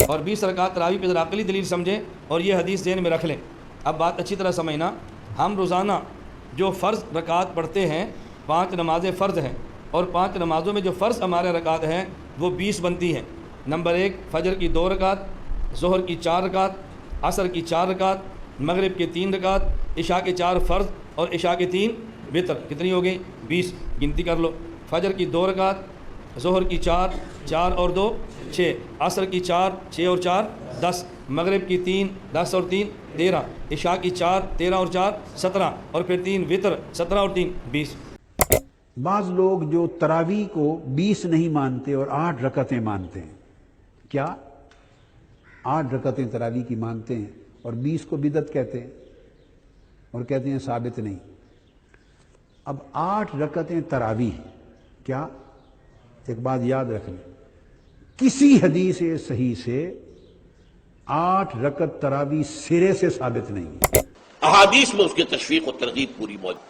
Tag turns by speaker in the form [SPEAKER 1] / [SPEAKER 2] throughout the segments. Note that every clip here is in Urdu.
[SPEAKER 1] اور 20 رکعت تراویح پہ ذرا عقلی دلیل سمجھیں اور یہ حدیث ذہن میں رکھ لیں۔ اب بات اچھی طرح سمجھنا، ہم روزانہ جو فرض رکعت پڑھتے ہیں 5 نمازیں فرض ہیں، اور 5 نمازوں میں جو فرض ہمارے رکعت ہیں وہ 20 بنتی ہیں۔ نمبر 1 فجر کی 2 رکعت، ظہر کی 4 رکعت، عصر کی 4 رکعت، مغرب کی 3 رکعت، عشاء کے 4 فرض اور عشاء کے 3 وتر۔ کتنی ہو گئی؟ 20۔ گنتی کر لو، فجر کی 2 رکعت، ظہر کی 4، 4 اور 2 6، عصر کی 4، 6 اور 4 10، مغرب کی 3، 10 اور 3 13، عشاء کی 4، 13 اور 4 17، اور پھر 3 وتر، 17 اور 3 20۔
[SPEAKER 2] بعض لوگ جو تراویح کو 20 نہیں مانتے اور 8 رکعتیں مانتے ہیں، کیا 8 رکعتیں تراویح کی مانتے ہیں اور 20 کو بدعت کہتے ہیں اور کہتے ہیں ثابت نہیں۔ اب 8 رکعتیں تراویح، کیا ایک بات یاد رکھ لیں، کسی حدیث صحیح سے 8 رکعت تراویح سرے سے ثابت نہیں ہے۔
[SPEAKER 3] احادیث میں اس کی تشویق و ترغیب پوری موجود۔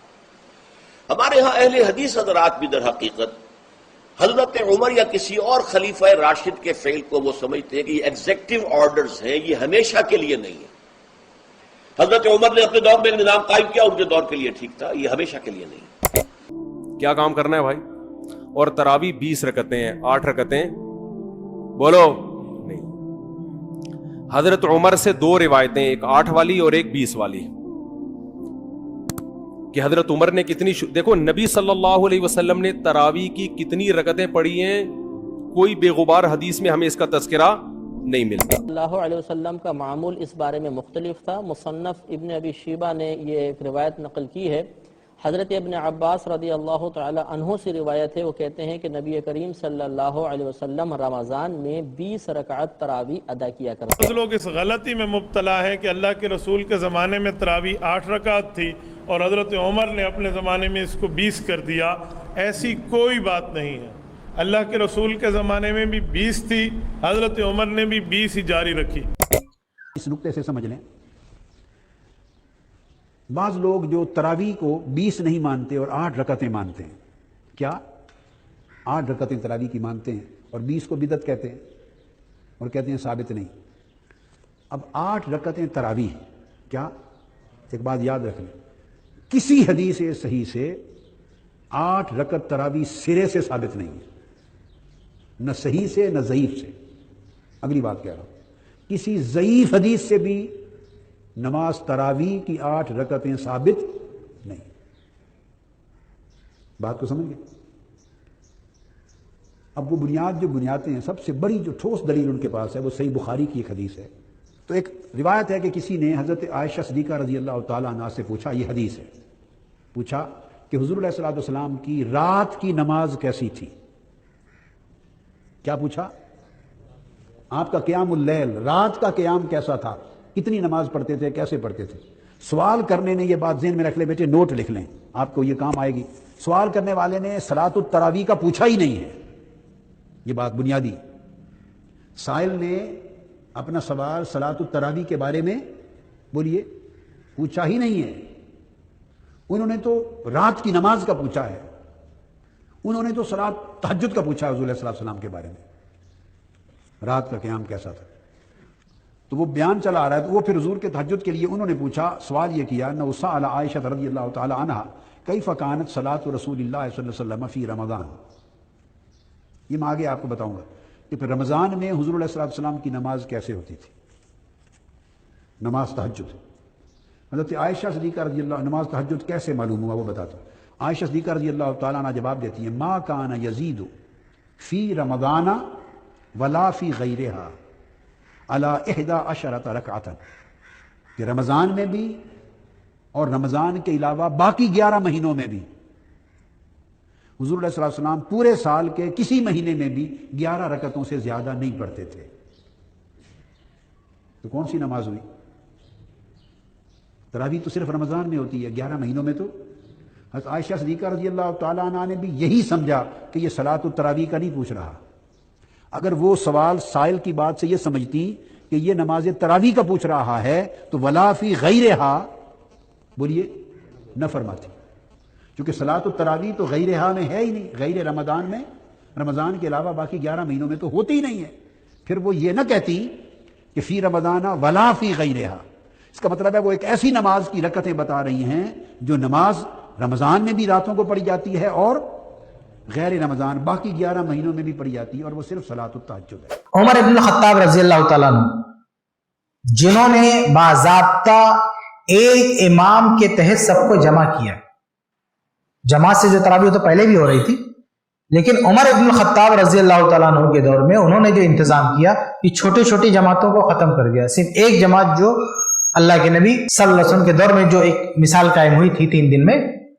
[SPEAKER 3] ہمارے ہاں اہل حدیث حضرات بھی در حقیقت حضرت عمر یا کسی اور خلیفہ راشد کے فعل کو وہ سمجھتے ہیں کہ یہ ایگزیکٹو آرڈرز ہیں، یہ ہمیشہ کے لیے نہیں ہے۔ حضرت عمر نے اپنے دور میں ایک نظام قائم کیا، ان کے دور کے لیے ٹھیک تھا، یہ ہمیشہ کے لیے نہیں۔
[SPEAKER 4] کیا کام کرنا ہے بھائی؟ اور تراویح 20 رکعتیں ہیں، 8 رکعتیں بولو نہیں۔ حضرت عمر سے 2 روایتیں، ایک 8 والی اور ایک 20 والی، کہ حضرت عمر نے کتنی دیکھو نبی صلی اللہ علیہ وسلم نے تراویح کی کتنی رکعتیں پڑھی ہیں، کوئی بے غبار حدیث میں ہمیں اس کا تذکرہ نہیں ملتا۔
[SPEAKER 5] صلی اللہ علیہ وسلم کا معمول اس بارے میں مختلف تھا۔ مصنف ابن ابی شیبہ نے یہ ایک روایت نقل کی ہے، حضرت ابن عباس رضی اللہ تعالی عنہ سے روایت ہے، وہ کہتے ہیں کہ نبی کریم صلی اللہ علیہ وسلم رمضان میں 20 رکعت تراویح ادا کیا کرتے ہیں۔
[SPEAKER 6] لوگ اس غلطی میں مبتلا ہے کہ اللہ کے رسول کے زمانے میں تراویح 8 رکعت تھی اور حضرت عمر نے اپنے زمانے میں اس کو 20 کر دیا۔ ایسی کوئی بات نہیں ہے، اللہ کے رسول کے زمانے میں بھی 20 تھی، حضرت عمر نے بھی 20 ہی جاری رکھی۔
[SPEAKER 2] اس نقطے سے سمجھ لیں، بعض لوگ جو تراویح کو 20 نہیں مانتے اور 8 رکعتیں مانتے ہیں، کیا 8 رکعتیں تراویح کی مانتے ہیں اور 20 کو بدعت کہتے ہیں اور کہتے ہیں ثابت نہیں۔ اب 8 رکعتیں تراویح، کیا ایک بات یاد رکھ لیں، کسی حدیث صحیح سے 8 رکعت تراویح سرے سے ثابت نہیں ہے، نہ صحیح سے نہ ضعیف سے۔ اگلی بات کہہ رہا ہوں، کسی ضعیف حدیث سے بھی نماز تراویح کی 8 رکعتیں ثابت نہیں۔ بات کو سمجھ گئے؟ اب وہ بنیاد جو بنیادیں ہیں، سب سے بڑی جو ٹھوس دلیل ان کے پاس ہے وہ صحیح بخاری کی ایک حدیث ہے۔ تو ایک روایت ہے کہ کسی نے حضرت عائشہ صدیقہ رضی اللہ تعالیٰ عنہا سے پوچھا، یہ حدیث ہے، پوچھا کہ حضور علیہ الصلوۃ والسلام کی رات کی نماز کیسی تھی؟ کیا پوچھا؟ آپ کا قیام اللیل، رات کا قیام کیسا تھا؟ کتنی نماز پڑھتے تھے، کیسے پڑھتے تھے؟ سوال کرنے نے، یہ بات ذہن میں رکھ لیں بیٹے، نوٹ لکھ لیں، آپ کو یہ کام آئے گی۔ سوال کرنے والے نے صلاۃ التراویح کا پوچھا ہی نہیں ہے، یہ بات بنیادی۔ سائل نے اپنا سوال صلاۃ التراویح کے بارے میں بولیے پوچھا ہی نہیں ہے، انہوں نے تو رات کی نماز کا پوچھا ہے، انہوں نے تو صلاۃ تہجد کا پوچھا حضور علیہ الصلوۃ والسلام کے بارے میں، رات کا قیام کیسا تھا؟ تو وہ بیان چلا آ رہا ہے، تو وہ پھر حضور کے تہجد کے لیے انہوں نے پوچھا، سوال یہ کیا، نہ سأل عائشہ رضی اللہ تعالی عنہا کیف کانت صلاۃ رسول اللہ صلی اللہ علیہ وسلم فی رمضان۔ یہ میں آگے آپ کو بتاؤں گا کہ پھر رمضان میں حضور علیہ الصلوۃ والسلام کی نماز کیسے ہوتی تھی، نماز تہجد۔ حضرت عائشہ صدیقہ رضی اللہ، نماز تہجد کیسے معلوم ہوا وہ بتاتا ہوں۔ عائشہ صدیقہ رضی اللہ تعالیٰ عنہ جواب دیتی ہیں، ما کان یزید فی رمضان ولا فی غیرہا علی 11 رکعۃ، کہ رمضان میں بھی اور رمضان کے علاوہ باقی 11 مہینوں میں بھی حضور علیہ الصلوۃ والسلام پورے سال کے کسی مہینے میں بھی 11 رکعتوں سے زیادہ نہیں پڑھتے تھے۔ تو کون سی نماز ہوئی؟ تراویح تو صرف رمضان میں ہوتی ہے، 11 مہینوں میں تو۔ حضرت عائشہ صدیقہ رضی اللہ تعالیٰ عنہ نے بھی یہی سمجھا کہ یہ صلاۃ التراویح کا نہیں پوچھ رہا۔ اگر وہ سوال سائل کی بات سے یہ سمجھتی کہ یہ نماز تراویح کا پوچھ رہا ہے تو ولا فی غیرہا بولیے نہ فرماتی، کیونکہ صلاۃ التراویح تو غیرہا میں ہے ہی نہیں، غیر رمضان میں، رمضان کے علاوہ باقی 11 مہینوں میں تو ہوتی ہی نہیں ہے۔ پھر وہ یہ نہ کہتی کہ فی رمضان ولا فی غیرہا، اس کا مطلب ہے وہ ایک ایسی نماز کی رکعتیں بتا رہی ہیں جو نماز رمضان میں بھی راتوں کو پڑھی جاتی ہے اور غیر رمضان باقی 11 مہینوں میں بھی پڑھی جاتی ہے، اور وہ صرف صلاۃ التہجد ہے۔
[SPEAKER 7] عمر ابن الخطاب رضی اللہ تعالیٰ عنہ جنہوں نے باضابطہ ایک امام کے تحت سب کو جمع کیا، جماعت سے جو تراویح تو پہلے بھی ہو رہی تھی، لیکن عمر ابن الخطاب رضی اللہ تعالیٰ عنہ کے دور میں انہوں نے جو انتظام کیا کہ چھوٹی چھوٹی جماعتوں کو ختم کر دیا، صرف ایک جماعت جو اللہ کے نبی صلی اللہ علیہ وسلم کے دور میں جو ایک مثال قائم ہوئی تھی 3 دن میں،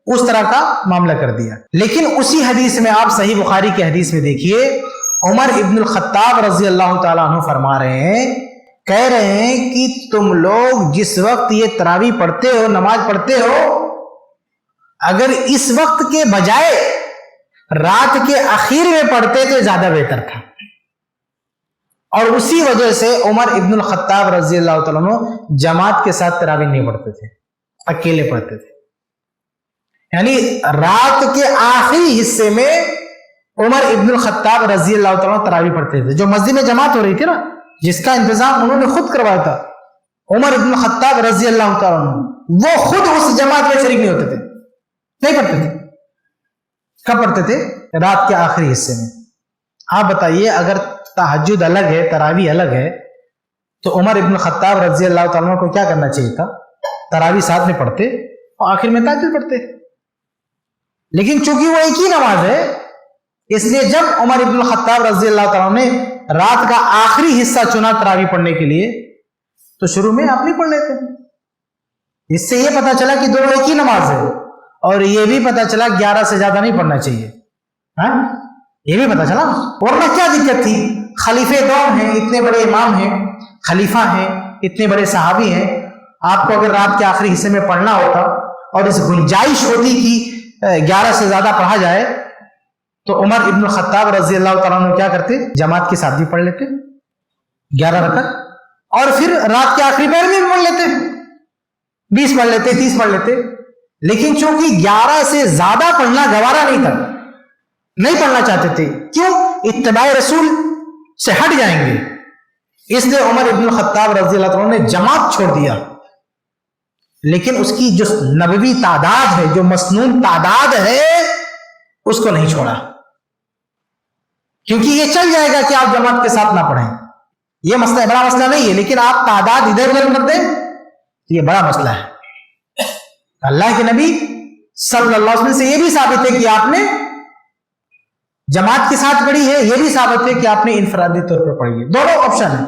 [SPEAKER 7] اس طرح کا معاملہ کر دیا۔ لیکن اسی حدیث میں آپ صحیح بخاری کی حدیث میں دیکھیے، عمر ابن الخطاب رضی اللہ تعالیٰ عنہ فرما رہے ہیں، کہہ رہے ہیں کہ تم لوگ جس وقت یہ تراویح پڑھتے ہو، نماز پڑھتے ہو، اگر اس وقت کے بجائے رات کے اخیر میں پڑھتے تو زیادہ بہتر تھا۔ اور اسی وجہ سے عمر ابن الخطاب رضی اللہ تعالیٰ عنہ جماعت کے ساتھ تراویح نہیں پڑھتے تھے، اکیلے پڑھتے تھے۔ یعنی رات کے آخری حصے میں عمر ابن الخطاب رضی اللہ تعالیٰ عنہ تراویح پڑھتے تھے۔ جو مسجد میں جماعت ہو رہی تھی نا، جس کا انتظام انہوں نے خود کروایا تھا، عمر ابن الخطاب رضی اللہ تعالیٰ عنہ، وہ خود اس جماعت میں شریک نہیں ہوتے تھے، نہیں پڑھتے تھے۔ کب پڑھتے تھے؟ رات کے آخری حصے میں۔ آپ بتائیے، اگر تہجد الگ ہے، تراویح الگ ہے، تو عمر ابن الخطاب رضی اللہ تعالیٰ عنہ کو کیا کرنا چاہیے تھا؟ تراویح ساتھ میں پڑھتے اور آخر میں تہجد پڑھتے۔ لیکن چونکہ وہ ایک ہی نماز ہے، اس لیے جب عمر ابن الخطاب رضی اللہ تعالیٰ نے رات کا آخری حصہ چنا تراویح پڑھنے کے لیے، تو شروع میں آپ نہیں پڑھ لیتے۔ اس سے یہ پتا چلا کہ دونوں ایک ہی نماز ہے، اور یہ بھی پتا چلا 11 سے زیادہ نہیں پڑھنا چاہیے۔ ہاں، یہ بھی پتا چلا، ورنہ کیا دقت تھی؟ خلیفے دوم ہیں، اتنے بڑے امام ہیں، خلیفہ ہیں، اتنے بڑے صحابی ہیں، آپ کو اگر رات کے آخری حصے میں پڑھنا ہوتا اور اس گنجائش ہوتی کہ 11 سے زیادہ پڑھا جائے، تو عمر ابن الخطاب رضی اللہ تعالیٰ عنہ کیا کرتے؟ جماعت کے ساتھ بھی پڑھ لیتے 11 رکعت، اور پھر رات کے آخری پہر میں بھی پڑھ لیتے، 20 پڑھ لیتے، 30 پڑھ لیتے۔ لیکن چونکہ 11 سے زیادہ پڑھنا گوارا نہیں تھا، نہیں پڑھنا چاہتے تھے، کیوں؟ اتباع رسول سے ہٹ جائیں گے، اس لیے عمر ابن الخطاب رضی اللہ عنہ نے جماعت چھوڑ دیا۔ لیکن اس کی جو نبوی تعداد ہے، جو مسنون تعداد ہے، اس کو نہیں چھوڑا، کیونکہ یہ چل جائے گا کہ آپ جماعت کے ساتھ نہ پڑھیں، یہ مسئلہ بڑا مسئلہ نہیں ہے، لیکن آپ تعداد ادھر ادھر کر دیں تو یہ بڑا مسئلہ ہے۔ اللہ کے نبی صلی اللہ علیہ وسلم سے یہ بھی ثابت ہے کہ آپ نے جماعت کے ساتھ پڑھی ہے، یہ بھی ثابت ہے کہ آپ نے انفرادی طور پر پڑھی ہے۔ دونوں آپشن ہیں،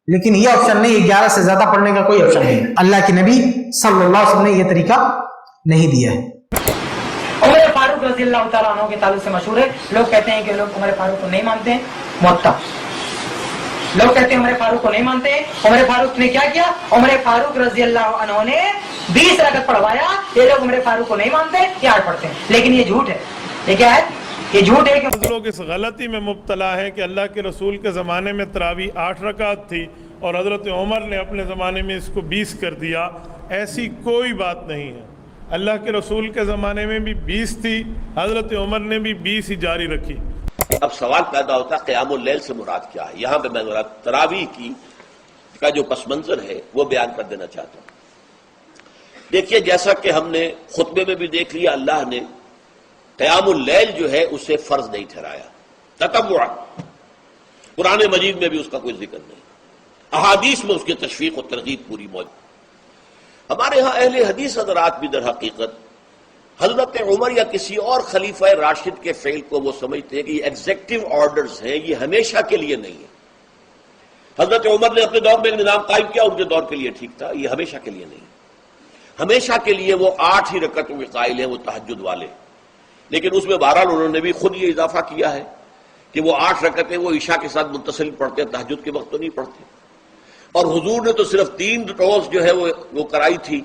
[SPEAKER 7] لیکن یہ آپشن نہیں ہے، 11 سے زیادہ پڑھنے کا کوئی آپشن نہیں ہے۔ اللہ کے نبی صلی اللہ علیہ وسلم نے یہ طریقہ نہیں دیا ہے۔
[SPEAKER 8] عمر فاروق رضی اللہ تعالیٰ عنہ کے تعلق سے مشہور ہے، لوگ کہتے ہیں کہ لوگ عمر فاروق کو نہیں مانتے ہیں، معطل لوگ کہتے ہیں عمر فاروق کو نہیں مانتے ہیں۔ عمر فاروق نے کیا کیا؟ عمر فاروق رضی اللہ عنہ نے 20 رکعت پڑھوایا۔ یہ لوگ عمر فاروق کو نہیں مانتے، یہ 8 پڑھتے ہیں، لیکن یہ جھوٹ ہے۔ یہ کیا ہے؟ یہ جھوٹ ہے کہ
[SPEAKER 6] لوگ اس غلطی میں مبتلا ہیں کہ اللہ کے رسول کے زمانے میں تراویح 8 رکعت تھی اور حضرت عمر نے اپنے زمانے میں اس کو 20 کر دیا۔ ایسی کوئی بات نہیں ہے، اللہ کے رسول کے زمانے میں بھی 20 تھی، حضرت عمر نے بھی 20 ہی جاری رکھی۔
[SPEAKER 3] اب سوال پیدا ہوتا ہے قیام اللیل سے مراد کیا ہے؟ یہاں پہ میں ذرا تراویح کا جو پس منظر ہے وہ بیان کر دینا چاہتا ہوں۔ دیکھیے، جیسا کہ ہم نے خطبے میں بھی دیکھ لیا، اللہ نے قیام اللیل جو ہے اسے فرض نہیں ٹھہرایا، تطوع۔ قرآن مجید میں بھی اس کا کوئی ذکر نہیں، احادیث میں اس کی تشویق و ترغیب پوری موجود۔ ہمارے ہاں اہل حدیث حضرات بھی در حقیقت حضرت عمر یا کسی اور خلیفہ راشد کے فعل کو وہ سمجھتے ہیں کہ یہ ایگزیکٹو آرڈرز ہیں، یہ ہمیشہ کے لیے نہیں ہے۔ حضرت عمر نے اپنے دور میں ایک نظام قائم کیا، ان کے دور کے لیے ٹھیک تھا، یہ ہمیشہ کے لیے نہیں ہے۔ ہمیشہ کے لیے وہ 8 ہی رکعتوں کے قائل ہیں، وہ تہجد والے، لیکن اس میں بہرحال انہوں نے بھی خود یہ اضافہ کیا ہے کہ وہ 8 رکعتیں وہ عشاء کے ساتھ متصل پڑھتے ہیں، تہجد کے وقت تو نہیں پڑھتے۔ اور حضور نے تو صرف 3 روز جو ہے وہ کرائی تھی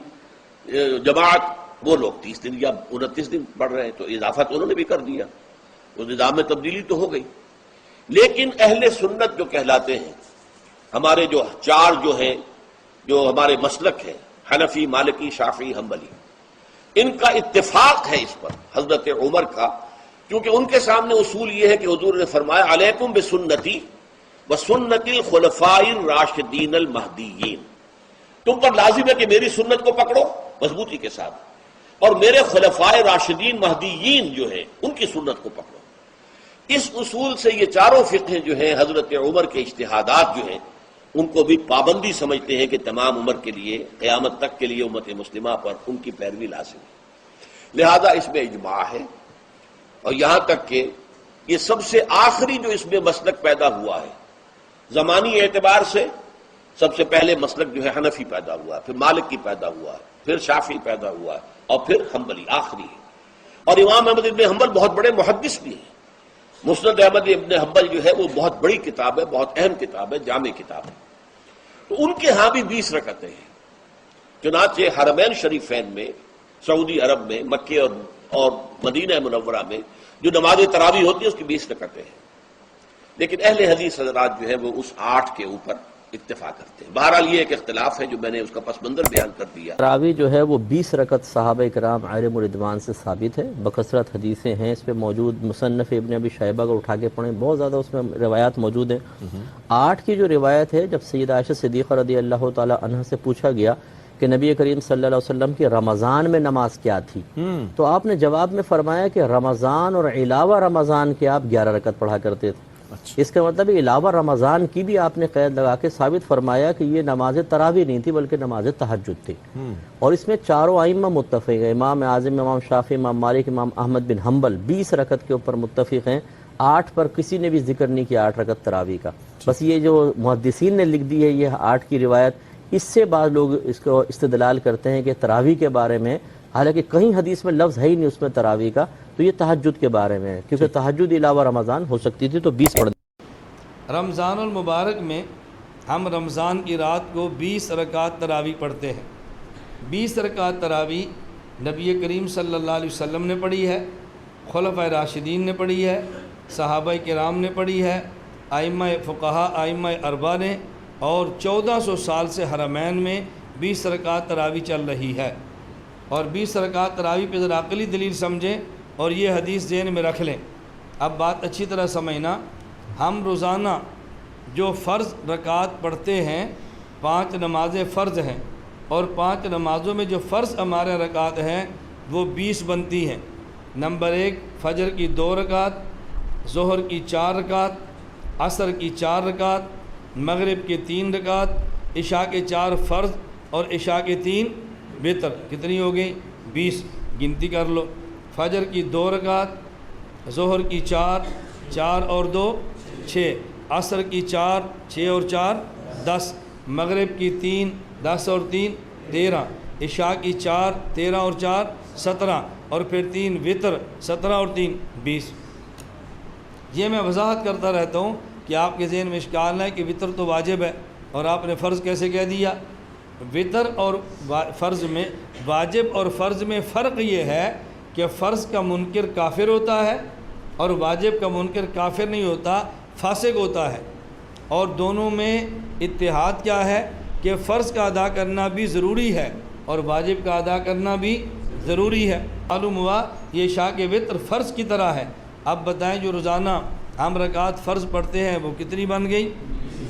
[SPEAKER 3] جماعت، وہ لوگ 30 دن یا 29 دن پڑھ رہے ہیں، تو اضافہ تو انہوں نے بھی کر دیا، وہ نظام میں تبدیلی تو ہو گئی۔ لیکن اہل سنت جو کہلاتے ہیں، ہمارے جو 4 جو ہیں، جو ہمارے مسلک ہیں، حنفی، مالکی، شافعی، حنبلی، ان کا اتفاق ہے اس پر حضرت عمر کا، کیونکہ ان کے سامنے اصول یہ ہے کہ حضور نے فرمایا علیکم بسنتی وسنت الخلفاء الراشدین المہدیین، تم پر لازم ہے کہ میری سنت کو پکڑو مضبوطی کے ساتھ، اور میرے خلفاء راشدین مہدیین جو ہیں ان کی سنت کو پکڑو۔ اس اصول سے یہ چاروں فقہ جو ہیں حضرت عمر کے اجتہادات جو ہیں ان کو بھی پابندی سمجھتے ہیں کہ تمام عمر کے لیے قیامت تک کے لیے امت مسلمہ پر ان کی پیروی لازم ہے، لہذا اس میں اجماع ہے۔ اور یہاں تک کہ یہ سب سے آخری جو اس میں مسلک پیدا ہوا ہے زمانی اعتبار سے، سب سے پہلے مسلک جو ہے حنفی پیدا ہوا ہے، پھر مالک کی پیدا ہوا ہے، پھر شافعی پیدا ہوا ہے، اور پھر حنبلی آخری ہے۔ اور امام احمد ابن حنبل بہت بڑے محدث بھی ہیں۔ مسند احمد ابن حنبل جو ہے وہ بہت بڑی کتاب ہے، بہت اہم کتاب ہے، جامع کتاب ہے۔ تو ان کے ہاں بھی 20 رکعتیں ہیں، چنانچہ حرمین شریفین میں، سعودی عرب میں، مکے اور مدینہ منورہ میں جو نماز تراویح ہوتی ہے اس کی 20 رکعتیں ہیں، لیکن اہل حدیث حضرات جو ہے وہ اس 8 کے اوپر اکتفا کرتے ہیں۔ بہرحال یہ ایک اختلاف ہے جو میں نے اس کا پس منظر بیان کر دیا۔
[SPEAKER 5] تراویح جو ہے وہ 20 رکعت صحابہ کرام علیہم رضوان سے ثابت ہے، بکثرت حدیثیں ہیں اس پہ موجود، مصنف ابن ابی شیبہ کو اٹھا کے پڑھیں بہت زیادہ اس میں روایات موجود ہیں۔ 8 کی جو روایت ہے، جب سیدہ عائشہ صدیقہ رضی اللہ تعالی عنہ سے پوچھا گیا کہ نبی کریم صلی اللہ علیہ وسلم کی رمضان میں نماز کیا تھی، تو آپ نے جواب میں فرمایا کہ رمضان اور علاوہ رمضان کے آپ 11 رکعت پڑھا کرتے تھے۔ اس کا مطلب علاوہ رمضان کی بھی آپ نے قید لگا کے ثابت فرمایا کہ یہ نماز تراویح نہیں تھی بلکہ نماز تہجد تھی۔ اور اس میں چاروں ائمہ متفق ہیں، امام اعظم، امام شافعی، امام مالک، امام احمد بن حنبل 20 رکعت کے اوپر متفق ہیں۔ 8 پر کسی نے بھی ذکر نہیں کیا 8 رکعت تراویح کا، بس یہ جو محدثین نے لکھ دی ہے یہ 8 کی روایت، اس سے بعض لوگ اس کو استدلال کرتے ہیں کہ تراویح کے بارے میں، حالانکہ کہیں حدیث میں لفظ ہے ہی نہیں اس میں تراویح کا، تو یہ تہجد کے بارے میں ہے، کیونکہ تہجد علاوہ رمضان ہو سکتی تھی تو 20 پڑھ۔
[SPEAKER 1] رمضان المبارک میں ہم رمضان کی رات کو 20 رکعت تراویح پڑھتے ہیں۔ 20 رکعت تراویح نبی کریم صلی اللہ علیہ وسلم نے پڑھی ہے، خلفائے راشدین نے پڑھی ہے، صحابہ کرام نے پڑھی ہے، ائمہ فقہا، ائمہ اربعہ نے، اور 1400 سال سے حرمین میں 20 رکعت تراویح چل رہی ہے۔ اور 20 رکعت تراویح پہ ذرا عقلی دلیل سمجھیں اور یہ حدیث ذہن میں رکھ لیں۔ اب بات اچھی طرح سمجھنا، ہم روزانہ جو فرض رکعت پڑھتے ہیں 5 نمازیں فرض ہیں، اور 5 نمازوں میں جو فرض ہمارے رکعت ہیں وہ 20 بنتی ہیں۔ نمبر 1 فجر کی 2 رکعت، ظہر کی 4 رکعت، عصر کی 4 رکعت، مغرب کی 3 رکعت، عشاء کے 4 فرض اور عشاء کے 3 وتر، کتنی ہو گئی؟ 20، گنتی کر لو۔ فجر کی 2 رکعت، ظہر کی 4 اور 2 6، عصر کی 4 6 اور 4 10، مغرب کی 3 10 اور 3 13، عشاء کی 4 13 اور 4 17، اور پھر 3 وتر 17 اور 3 20۔ یہ میں وضاحت کرتا رہتا ہوں کہ آپ کے ذہن میں اشکال ہے کہ وتر تو واجب ہے اور آپ نے فرض کیسے کہہ دیا۔ وتر اور فرض میں، واجب اور فرض میں فرق یہ ہے کہ فرض کا منکر کافر ہوتا ہے اور واجب کا منکر کافر نہیں ہوتا، فاسق ہوتا ہے۔ اور دونوں میں اتحاد کیا ہے کہ فرض کا ادا کرنا بھی ضروری ہے اور واجب کا ادا کرنا بھی ضروری ہے۔ معلوم ہوا یہ عشاء کے وتر فرض کی طرح ہے۔ اب بتائیں جو روزانہ ہم رکعت فرض پڑھتے ہیں وہ کتنی بن گئی؟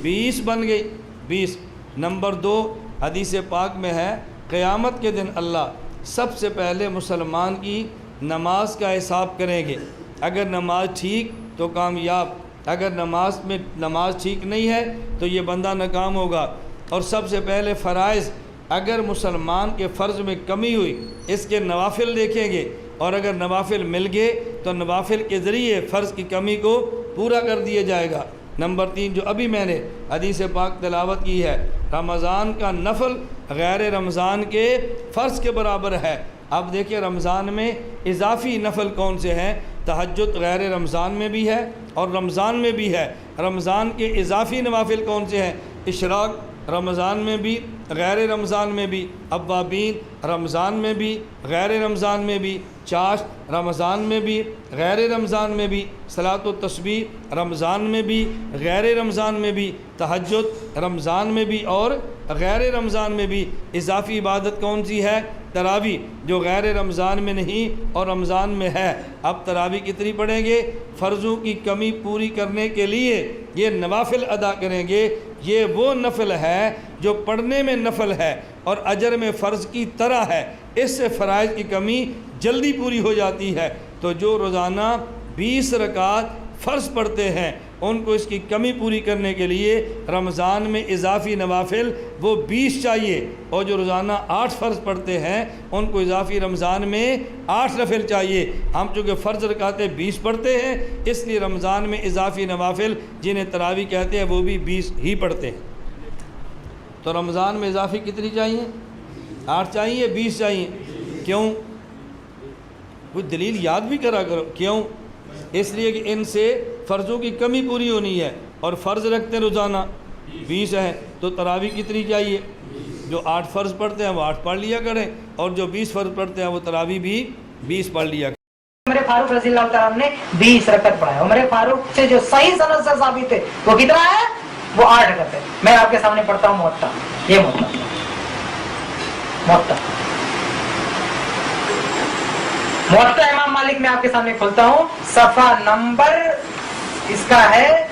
[SPEAKER 1] 20 بن گئی، 20۔ نمبر 2 حدیث پاک میں ہے قیامت کے دن اللہ سب سے پہلے مسلمان کی نماز کا حساب کریں گے، اگر نماز ٹھیک تو کامیاب، اگر نماز ٹھیک نہیں ہے تو یہ بندہ ناکام ہوگا۔ اور سب سے پہلے فرائض، اگر مسلمان کے فرض میں کمی ہوئی اس کے نوافل دیکھیں گے، اور اگر نوافل مل گئے تو نوافل کے ذریعے فرض کی کمی کو پورا کر دیا جائے گا۔ نمبر 3 جو ابھی میں نے حدیث پاک تلاوت کی ہے، رمضان کا نفل غیر رمضان کے فرض کے برابر ہے۔ اب دیکھیں رمضان میں اضافی نفل کون سے ہیں؟ تہجد غیر رمضان میں بھی ہے اور رمضان میں بھی ہے۔ رمضان کے اضافی نوافل کون سے ہیں؟ اشراق رمضان میں بھی، غیر رمضان میں بھی، اوابین رمضان میں بھی، غیر رمضان میں بھی، چاشت رمضان میں بھی، غیر رمضان میں بھی، صلاۃ التسبیح رمضان میں بھی، غیر رمضان میں بھی، تہجد رمضان میں بھی اور غیر رمضان میں بھی۔ اضافی عبادت کون سی ہے؟ تراویح، جو غیر رمضان میں نہیں اور رمضان میں ہے۔ اب تراویح کتنی پڑھیں گے؟ فرضوں کی کمی پوری کرنے کے لیے یہ نوافل ادا کریں گے، یہ وہ نفل ہے جو پڑھنے میں نفل ہے اور اجر میں فرض کی طرح ہے، اس سے فرائض کی کمی جلدی پوری ہو جاتی ہے۔ تو جو روزانہ 20 رکعت فرض پڑھتے ہیں ان کو اس کی کمی پوری کرنے کے لیے رمضان میں اضافی نوافل وہ 20 چاہیے، اور جو روزانہ 8 فرض پڑھتے ہیں ان کو اضافی رمضان میں 8 نفل چاہیے۔ ہم چونکہ فرض رکعتیں 20 پڑھتے ہیں اس لیے رمضان میں اضافی نوافل جنہیں تراویح کہتے ہیں وہ بھی 20 ہی پڑھتے ہیں۔ تو رمضان میں اضافی کتنی چاہیے؟ 8 چاہیے، 20 چاہیے؟ کیوں؟ کوئی دلیل یاد بھی کرا کرو۔ کیوں؟ اس لیے کہ ان سے فرضوں کی کمی پوری ہونی ہے، اور فرض رکھتے ہیں روزانہ 20 ہیں، تو تراویح کتنی چاہیے؟ جو 8 فرض پڑھتے ہیں وہ 8 پڑھ لیا کریں، اور جو 20 فرض پڑھتے ہیں وہ تراویح بھی 20 پڑھ لیا کریں۔
[SPEAKER 8] عمر فاروق رضی اللہ تعالیٰ عنہ نے 20 رکعت پڑھایا۔ عمر فاروق سے جو صحیح سند سے ثابت ہے وہ کتنا ہے؟ وہ 8 رکعت ہے۔ میں آپ کے سامنے پڑھتا ہوں موطا، یہ موطا امام مالک میں آپ کے سامنے کھولتا ہوں، صفحہ نمبر اس کا ہے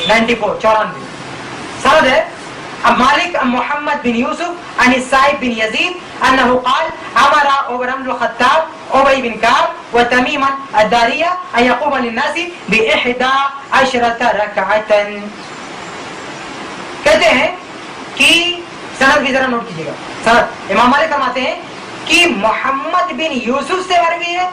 [SPEAKER 8] 94 سند ہے۔ اب مالک محمد بن یوسف عن السائب بن یزید انه قال امر عمر بن الخطاب ابی بن کعب وتمیما الداریہ ان یقوم للناس ب11 رکعتا۔ کہتے ہیں کہ سند بھی ذرا نوٹ کیجیے گا، سند امام مالک فرماتے ہیں کہ محمد بن یوسف سے مروی ہے،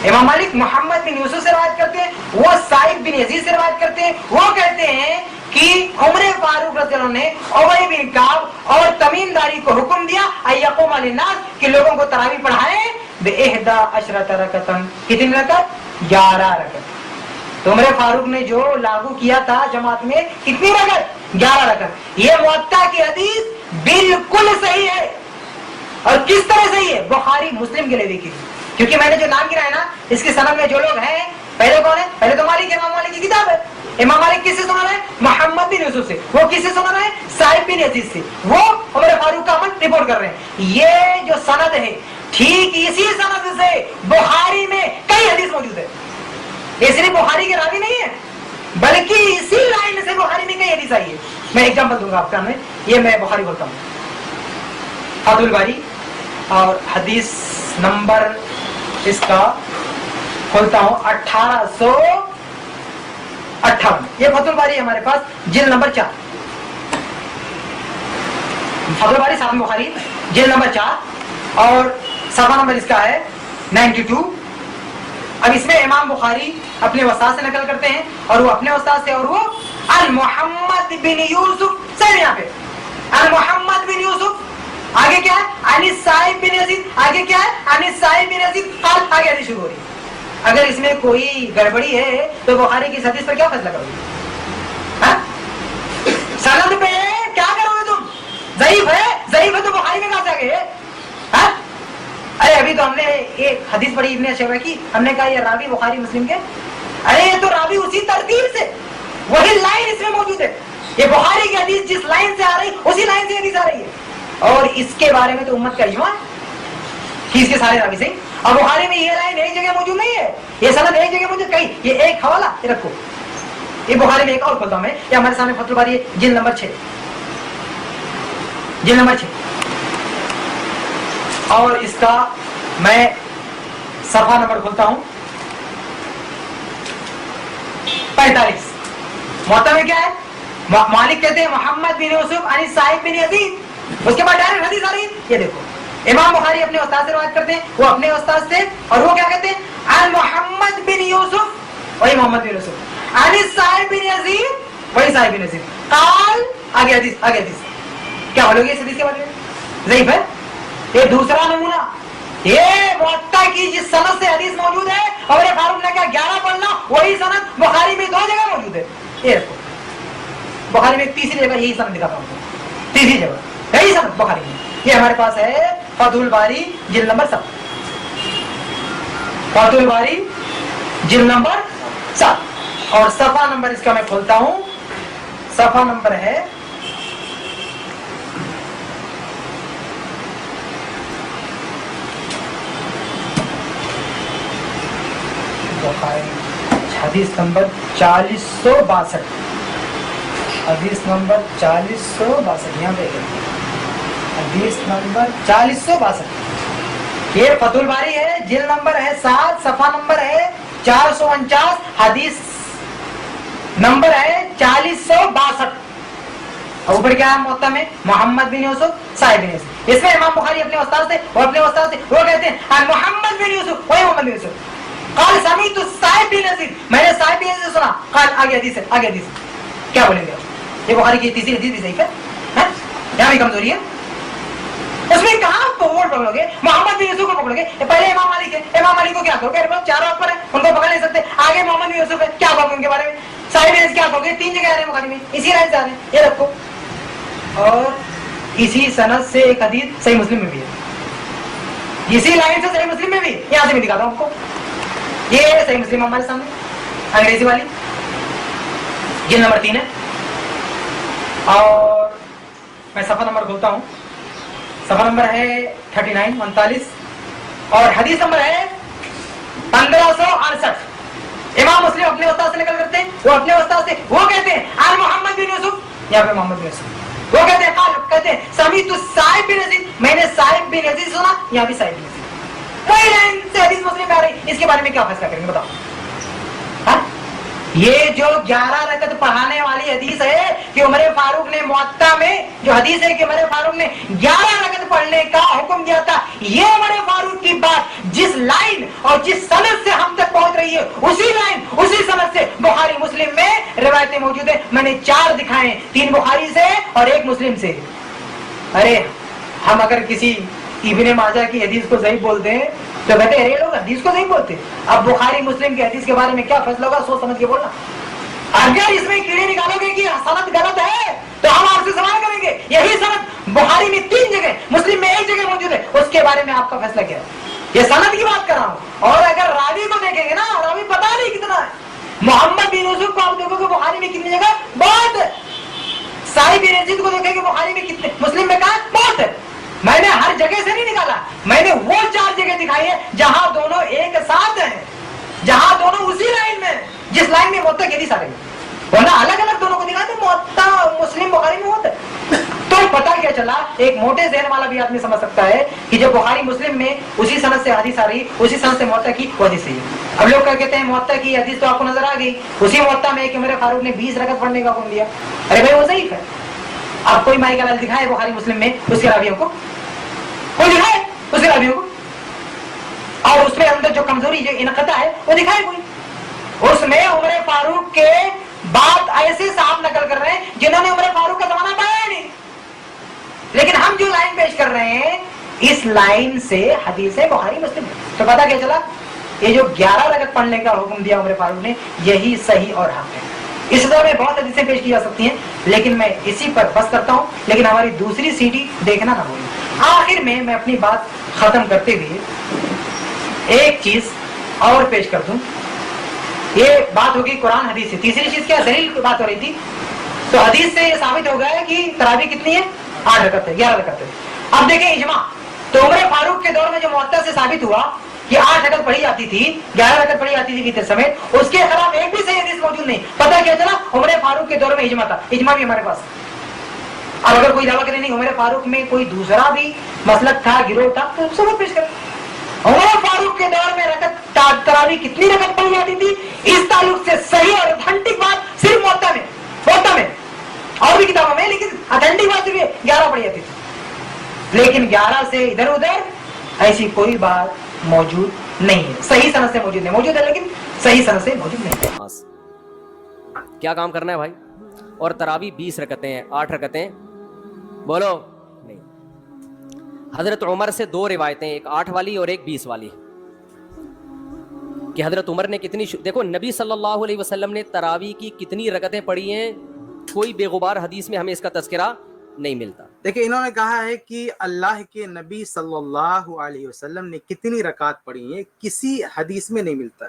[SPEAKER 8] امام مالک محمد بن یوسف سے روایت کرتے ہیں، وہ سائب بن یزید سے روایت کرتے ہیں، وہ کہتے ہیں کہ عمر فاروق رضی اللہ عنہ نے ابی بن کعب اور تمیم داری کو حکم دیا ان یقوم للناس کہ لوگوں کو تراویح پڑھائیں ب11 رکعتا، کتنی رکعت؟ 11 رکعت۔ تو عمر فاروق نے جو لاگو کیا تھا جماعت میں کتنی رکعت؟ 11 رکعت۔ یہ موطا کی حدیث بالکل صحیح ہے، اور کس طرح صحیح ہے؟ بخاری مسلم کے لیے کی، کیونکہ میں نے جو نام گرا ہے نا اس کی سند میں جو لوگ ہیں، پہلے کون ہے؟ پہلے تو مالک، امام مالک کی کتاب ہے۔ امام مالک کس سے سنا رہا ہے؟ محمد بن یوسف سے۔ وہ کس سے سنا رہا ہے؟ سائب بن یزید سے۔ وہ عمر فاروق کا عمل رپورٹ کر رہے ہیں۔ یہ جو سند ہے ٹھیک اسی سند سے بخاری میں کئی حدیث موجود ہے، یہ صرف بخاری کے راوی نہیں ہے بلکہ اسی لائن سے بخاری میں کئی حدیث آئی ہے۔ میں ایگزامپل دوں گا آپ کا، یہ میں بخاری بولتا ہوں، فتح الباری، اور حدیث نمبر اس کا کھولتا ہوں 1858۔ یہ فتح الباری ہے ہمارے پاس، جلد نمبر 4، فتح الباری صاحب بخاری جلد نمبر 4، اور صفحہ نمبر اس کا ہے 92۔ اب اس میں امام بخاری اپنے استاد سے نقل کرتے ہیں، اور وہ اپنے استاد سے، اور وہ المحمد بن یوسف سے، یہاں پہ المحمد بن یوسف، آگے کیا ہے؟ عن السائب بن یزید، آگے کیا ہے؟ عن السائب بن یزید قال، آگے حدیث شروع ہو رہی ہے۔ اگر اس میں کوئی گڑبڑی ہے تو بخاری کی حدیث پر کیا فیصلہ کرو گے؟ سند پہ کیا کرو گے تم؟ ضعیف ہے، ضعیف ہے تو بخاری میں کہاں سے آ گئے؟ ارے ابھی تو ہم نے ایک حدیث پڑھی ابن شیبہ کی، ہم نے کہا یہ راوی بخاری مسلم کے، ارے یہ تو راوی اسی ترتیب سے، وہی لائن اس میں موجود ہے، یہ بخاری کی حدیث جس لائن سے آ رہی اسی لائن سے حدیث آ رہی ہے، اور اس کے بارے میں تو امت کا اجماع کہ اس کے سارے راوی صحیح۔ اور بخاری میں یہ لائن ایک جگہ موجود نہیں ہے، یہ سند ایک جگہ موجود، کہیں یہ ایک حوالہ یہ رکھو، یہ بخاری میں ایک اور کھولتا ہوں میں، یہ ہمارے سامنے فتح الباری جلد نمبر 6، جلد نمبر 6، اور اس کا میں صفحہ نمبر کھولتا ہوں 45۔ موطا میں کیا ہے؟ مالک کہتے ہیں محمد بن یوسف عن السائب بن یزید، اس کے بعد ڈائریکٹ حدیث آ رہی ہے، یہ دیکھو امام بخاری اپنے استاد سے روایت کرتے ہیں، وہ اپنے استاد سے، اور وہ کیا کہتے ہیں؟ عن محمد بن یوسف، وہی محمد بن یوسف، عن السائب بن یزید، وہی سائب بن یزید قال، آگے حدیث، آگے حدیث کیا بولو گے اس حدیث کے بارے میں؟ ضعیف ہے۔ یہ دوسرا نمونہ، یہ موطا کی جس سند سے حدیث موجود ہے، عمر فاروق نے کہا 11 پڑھنا، وہی سند بخاری میں 2 جگہ موجود ہے، یہ رکھو بخاری میں ایک تیسری جگہ یہی سند دکھاتا ہوں، تیسری جگہ یہی سند بخاری میں، یہ ہمارے پاس ہے فتح الباری جلد نمبر 7، فتح الباری جلد نمبر 7، اور صفحہ نمبر اس کا میں کھولتا ہوں، صفحہ نمبر ہے 46۔ حدیث نمبر 4062، حدیث نمبر 4062 یہاں پہ حدیث نمبر 4062، یہ فتح الباری ہے، جلد نمبر ہے 7، صفحہ نمبر ہے 449، حدیث نمبر ہے 4062۔ اور اوپر کیا ہے موطا میں؟ محمد بن یوسف صاحب بن یوسف۔ اس میں امام بخاری اپنے استاد سے اور اپنے استاد سے وہ کہتے ہیں محمد بن یوسف، وہی محمد بن یوسف، قال سمیت صاحب بن یزید، میں نے صاحب بن یزید سنا، قال آگے حدیث ہے، آگے حدیث کیا بولیں گے؟ یہ بخاری کی تیسری حدیث بھی صحیح ہے، یہاں بھی کمزوری ہے۔ اس میں کہاں ووٹ پکڑو گے؟ محمد بن یوسف کو پکڑو گے، پہلے امام مالک ہے، امام مالک کو کیا کرو گے؟ چاروں اوپر ہے، ان کو پکڑ نہیں سکتے، آگے محمد بن یوسف ہے، کیا کہو گے ان کے بارے میں؟ صاحب بن کیا کہو گے؟ 3 جگہ آ رہے ہیں بخاری میں، اسی رائے سے آ رہے ہیں، یہ رکھو۔ اور اسی سند سے ایک حدیث صحیح مسلم میں بھی ہے، اسی لائن سے صحیح مسلم میں بھی، یہاں سے بھی دکھاتا ہوں آپ کو، یہ صحیح مسلم ہمارے سامنے انگریزی والی، جلد نمبر 3 ہے، اور میں صفحہ نمبر کھولتا ہوں، صفحہ نمبر ہے 39 49، اور حدیث نمبر ہے 1568۔ امام مسلم اپنے استاد سے نقل کرتے ہیں، وہ اپنے استاد سے وہ کہتے ہیں عن محمد بن یوسف، یہاں پہ محمد بن یوسف وہ کہتے ہیں، قال کہتے ہیں سمیت صاحب بن یزید، میں نے صاحب بن یزید سنا، یہاں بھی صاحب بن یزید، وہی لائن سے حدیث مسلم میں آ رہی، اس کے بارے میں کیا فیصلہ کریں گے بتاؤ؟ ہاں؟ یہ جو 11 رکعت پڑھانے والی حدیث ہے کہ عمر فاروق نے موطا میں جو حدیث ہے کہ عمر فاروق نے 11 رکعت پڑھنے کا حکم دیا تھا، یہ عمر فاروق کی بات جس لائن اور جس سند سے ہم تک پہنچ رہی ہے، اسی لائن اسی سند سے بخاری مسلم میں روایتیں موجود ہیں۔ میں نے 4 دکھائے، 3 بخاری سے اور 1 مسلم سے۔ ارے ہم اگر کسی ابن ماجہ کی حدیث کو صحیح بولتے ہیں تو کہتے ہیں ارے لوگ حدیث کو نہیں بولتے۔ اب بخاری مسلم کی حدیث کے بارے میں کیا فیصلہ ہوگا، سوچ سمجھ کے بولنا۔ اگر اس میں کیڑے نکالو گے کہ سند غلط ہے تو ہم آپ سے سوال کریں گے، یہی سند بخاری میں 3 جگہ، مسلم میں 1 جگہ موجود ہے، اس کے بارے میں آپ کا فیصلہ کیا ہے؟ یہ سند کی بات کر رہا ہوں۔ اور اگر راوی کو دیکھیں گے نا، راوی پتا نہیں کتنا ہے۔ محمد بن یوسف کو آپ دیکھو گے بخاری میں کتنی جگہ؟ بہت ہے۔ صاحب بن یزید کو دیکھیں گے بخاری میں کتنے، مسلم میں کہاں؟ بہت ہے۔ میں نے ہر جگہ سے نہیں نکالا، میں نے وہ 4 جگہ دکھائی ہے جہاں دونوں ایک ساتھ ہیں، جہاں دونوں اسی لائن میں، جس لائن میں موطا کی حدیث آ رہی ہے، ورنہ الگ الگ دونوں کو دکھاتے، موطا مسلم بخاری میں ہوتا ہے۔ تو پتہ کیا چلا، ایک موٹے ذہن والا بھی آدمی سمجھ سکتا ہے کہ جب بخاری مسلم میں اسی سند سے حدیث آ رہی، اسی سند سے موطا کی وہ حدیث صحیح ہے۔ اب لوگ کہتے ہیں موطا کی حدیث تو آپ کو نظر آ گئی، اسی موطا میں کہ عمر فاروق نے 20 رکعت پڑھنے کا حکم دیا، ارے بھائی وہ ضعیف ہے۔ آپ کوئی مائی کا لفظ دکھائے بخاری مسلم میں اس کے راویوں کو، کوئی دکھائے اس کے راویوں کو، اور اس میں اندر جو کمزوری جو انقطاع ہے وہ دکھائے کوئی۔ اس میں عمر فاروق کے بات ایسے صاحب نقل کر رہے ہیں جنہوں نے عمر فاروق کا زمانہ پایا نہیں، لیکن ہم جو لائن پیش کر رہے ہیں اس لائن سے حدیث ہے بخاری مسلم۔ تو پتا کیا چلا، یہ جو 11 رکعت پڑھنے کا حکم دیا عمر فاروق نے، یہی صحیح اور حق ہے۔ اس طرح میں بہت حدیثیں پیش کی جا سکتی ہیں، لیکن میں اسی پر بس کرتا ہوں، لیکن ہماری دوسری سیڑھی دیکھنا نہ بھولیں۔ آخر میں اپنی بات ختم کرتے ہوئے ایک چیز اور پیش کر دوں۔ یہ بات ہوگی قرآن حدیث سے، تیسری چیز کیا، دلیل کی بات ہو رہی تھی، تو حدیث سے یہ ثابت ہو گیا ہے کہ تراویح کتنی ہے، 8 رکعت ہے، 11 رکعت ہے۔ اب دیکھیں اجماع، تو عمر فاروق کے دور میں جو موطا سے ثابت ہوا کہ 8 رکعت پڑھی جاتی تھی، 11 رکعت پڑھی جاتی تھی وتر سمیت، اس کے خلاف ایک بھی صحیح حدیث موجود نہیں۔ پتہ کیا چلا، عمر فاروق کے دور میں اجماع تھا، اجماع بھی ہمارے پاس۔ اب اگر کوئی دعویٰ کرے نہیں عمر فاروق میں کوئی دوسرا بھی مسلک تھا، گروہ تھا، تو سبب پیش کرے۔ عمر فاروق کے دور میں رکعت تراویح کتنی رکعت پڑھی جاتی تھی، اس تعلق سے صحیح اور اتھینٹک بات صرف موطا میں اور بھی کتابوں میں، لیکن اتھینٹک بات صرف 11 پڑھی جاتی تھی، لیکن 11 سے ادھر ادھر ایسی کوئی بات موجود نہیں ہے، صحیح سند سے موجود نہیں، موجود ہے لیکن صحیح سند سے موجود نہیں ہے۔
[SPEAKER 9] کیا کام کرنا ہے بھائی؟ اور تراویح 20 رکعتیں ہیں، 8 رکعتیں بولو نہیں۔ حضرت عمر سے 2 روایتیں، ایک 8 والی اور ایک 20 والی، کہ حضرت عمر نے کتنی دیکھو نبی صلی اللہ علیہ وسلم نے تراویح کی کتنی رکعتیں پڑھی ہیں، کوئی بے غبار حدیث میں ہمیں اس کا تذکرہ نہیں ملتا۔
[SPEAKER 7] دیکھیں انہوں نے کہا ہے کہ اللہ کے نبی صلی اللہ علیہ وسلم نے کتنی رکعت پڑھی ہیں، کسی حدیث میں نہیں ملتا،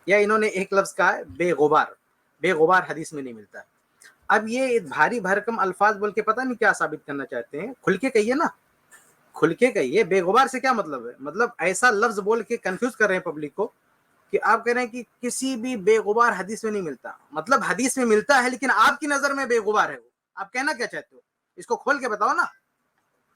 [SPEAKER 7] یا انہوں نے ایک لفظ کہا ہے بے غبار حدیث میں نہیں ملتا۔ اب یہ بھاری بھرکم الفاظ بول کے پتہ نہیں کیا ثابت کرنا چاہتے ہیں، کھل کے کہیے نا، کھل کے کہیے۔ بے غبار سے کیا مطلب ہے؟ مطلب ایسا لفظ بول کے کنفیوز کر رہے ہیں پبلک کو کہ آپ کہہ رہے ہیں کہ کسی بھی بے غبار حدیث میں نہیں ملتا، مطلب حدیث میں ملتا ہے لیکن آپ کی نظر میں بے غبار ہے وہ، آپ کہنا کیا چاہتے ہو؟ اس کو کھول کے بتاؤ نا،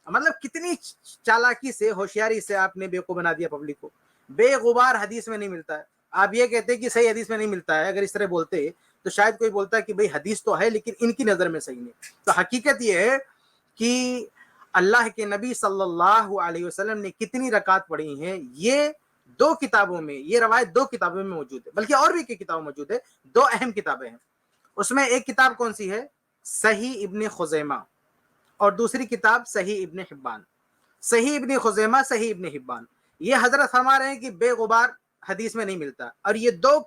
[SPEAKER 7] مطلب کتنی چالاکی سے، ہوشیاری سے آپ نے بیوقوف بنا دیا پبلک کو. بے غبار حدیث میں نہیں ملتا ہے، آپ یہ کہتے ہیں کہ صحیح حدیث میں نہیں ملتا ہے. اگر اس طرح بولتے تو شاید کوئی بولتا ہے کہ بھئی حدیث تو ہے لیکن ان کی نظر میں صحیح نہیں. تو حقیقت یہ ہے کہ اللہ کے نبی صلی اللہ علیہ وسلم نے کتنی رکعت پڑھی ہیں، یہ دو کتابوں میں، یہ روایت دو کتابوں میں موجود ہے، بلکہ اور بھی کتابیں موجود ہے. دو اہم کتابیں ہیں، اس میں ایک کتاب کون سی ہے؟ صحیح ابن خزیمہ، اور دوسری کتاب صحیح ابن حبان. صحیح ابن خزیمہ، صحیح ابن حبان، یہ حضرت فرما رہے ہیں کہ بے غبار حدیث میں نہیں ملتا. اور یہ دو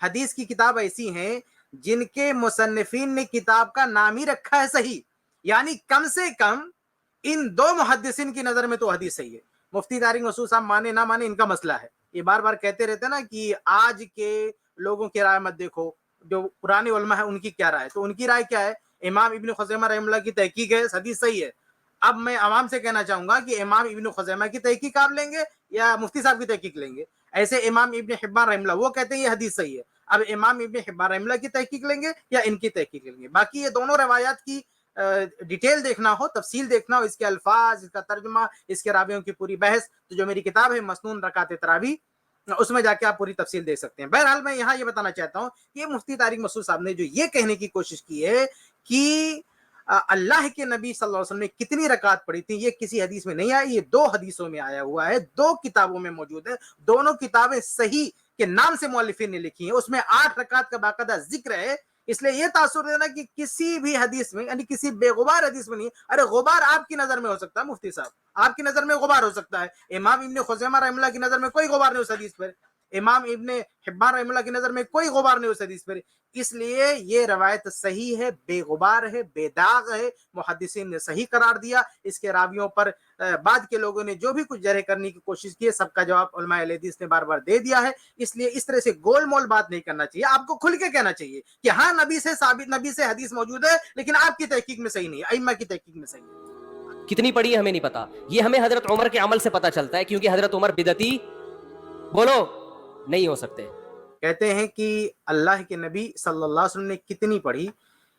[SPEAKER 7] حدیث کی کتاب ایسی ہیں جن کے مصنفین نے کتاب کا نام ہی رکھا ہے صحیح، یعنی کم سے کم ان دو محدثین کی نظر میں تو حدیث صحیح ہے. مفتی طارق مسعود صاحب مانے نہ مانے ان کا مسئلہ ہے، یہ بار بار کہتے رہتے ہیں نا کہ آج کے لوگوں کی رائے مت دیکھو، جو پرانے علماء ہیں ان کی کیا رائے. تو ان کی رائے کیا ہے؟ امام ابن خزیمہ رحمہ اللہ کی تحقیق ہے، حدیث صحیح ہے. اب میں عوام سے کہنا چاہوں گا کہ امام ابن خزیمہ کی تحقیق آپ لیں گے یا مفتی صاحب کی تحقیق لیں گے؟ ایسے امام ابن حبان رحمہ اللہ وہ کہتے ہیں یہ حدیث صحیح ہے، اب امام ابن حبان رحمہ اللہ کی تحقیق لیں گے یا ان کی تحقیق لیں گے؟ باقی یہ دونوں روایات کی ڈیٹیل دیکھنا ہو، تفصیل دیکھنا ہو، اس کے الفاظ، اس کا ترجمہ، اس کے راویوں کی پوری بحث، تو جو میری کتاب ہے مسنون رکعت تراویح، اس میں جا کے آپ پوری تفصیل دیکھ سکتے ہیں. بہرحال میں یہاں یہ بتانا چاہتا ہوں کہ مفتی طارق مسعود صاحب نے جو یہ کہنے کی کوشش کی ہے کہ اللہ کے نبی صلی اللہ علیہ وسلم نے کتنی رکعت پڑھی تھی، یہ کسی حدیث میں نہیں آیا، یہ دو حدیثوں میں آیا ہوا ہے، دو کتابوں میں موجود ہے. دونوں کتابیں صحیح کے نام سے مؤلفین نے لکھی ہیں، اس میں 8 رکعت کا باقاعدہ ذکر ہے. اس لیے یہ تاثر دینا کہ کسی بھی حدیث میں، یعنی کسی بے غبار حدیث میں نہیں. ارے غبار آپ کی نظر میں ہو سکتا ہے مفتی صاحب، آپ کی نظر میں غبار ہو سکتا ہے، امام ابن خزیمہ رحمہ اللہ کی نظر میں کوئی غبار نہیں اس حدیث پر، امام ابن حبان رحمہ اللہ کی نظر میں کوئی غبار نہیں اس حدیث پر. اس لیے یہ روایت صحیح ہے، بے غبار ہے، بے داغ ہے، محدثین نے صحیح قرار دیا. اس کے راویوں پر بعد کے لوگوں نے جو بھی کچھ جرح کرنے کی کوشش کی ہے، سب کا جواب علماء اہل حدیث نے بار بار دے دیا ہے. اس لیے اس طرح سے گول مول بات نہیں کرنا چاہیے، آپ کو کھل کے کہنا چاہیے کہ ہاں نبی سے ثابت، نبی سے حدیث موجود ہے لیکن آپ کی تحقیق میں صحیح نہیں ہے، ائمہ کی تحقیق میں صحیح ہے.
[SPEAKER 9] کتنی پڑھی ہے ہمیں نہیں پتا، یہ ہمیں حضرت عمر کے عمل سے پتا چلتا ہے، کیونکہ حضرت عمر بدعتی بولو نہیں ہو سکتے.
[SPEAKER 7] کہتے ہیں کہ اللہ کے نبی صلی اللہ علیہ وسلم نے کتنی پڑھی،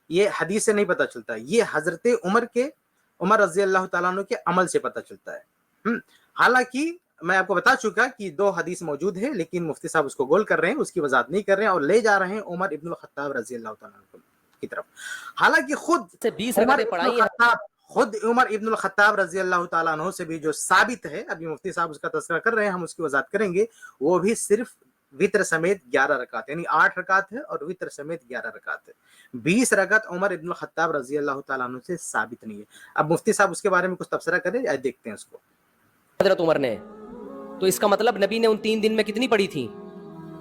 [SPEAKER 7] یہ حدیث سے نہیں پتا چلتا، یہ حضرت عمر رضی اللہ تعالیٰ عنہ کے عمل سے پتا چلتا ہے. حالانکہ میں آپ کو بتا چکا کہ دو حدیث موجود ہے لیکن مفتی صاحب اس کو گول کر رہے ہیں، اس کی وضاحت نہیں کر رہے ہیں اور لے جا رہے ہیں عمر ابن الخطاب رضی اللہ تعالیٰ عنہ کی طرف. حالانکہ خود عمر ابن الخطاب رضی اللہ تعالیٰ عنہ سے بھی جو ثابت ہے، ابھی مفتی صاحب اس کا تذکرہ کر رہے ہیں، ہم اس کی وضاحت کریں گے، وہ بھی صرف وتر سمیت 11 رکعت، یعنی 8 رکعت ہے اور وتر سمیت 11 رکعت ہے. 20 رکعت عمر ابن الخطاب رضی اللہ تعالیٰ عنہ سے ثابت نہیں ہے. اب مفتی صاحب اس کے بارے میں کچھ تبصرہ کریں، دیکھتے ہیں اس کو.
[SPEAKER 9] حضرت عمر نے، تو اس کا مطلب نبی نے ان 3 دن میں کتنی پڑھی تھی؟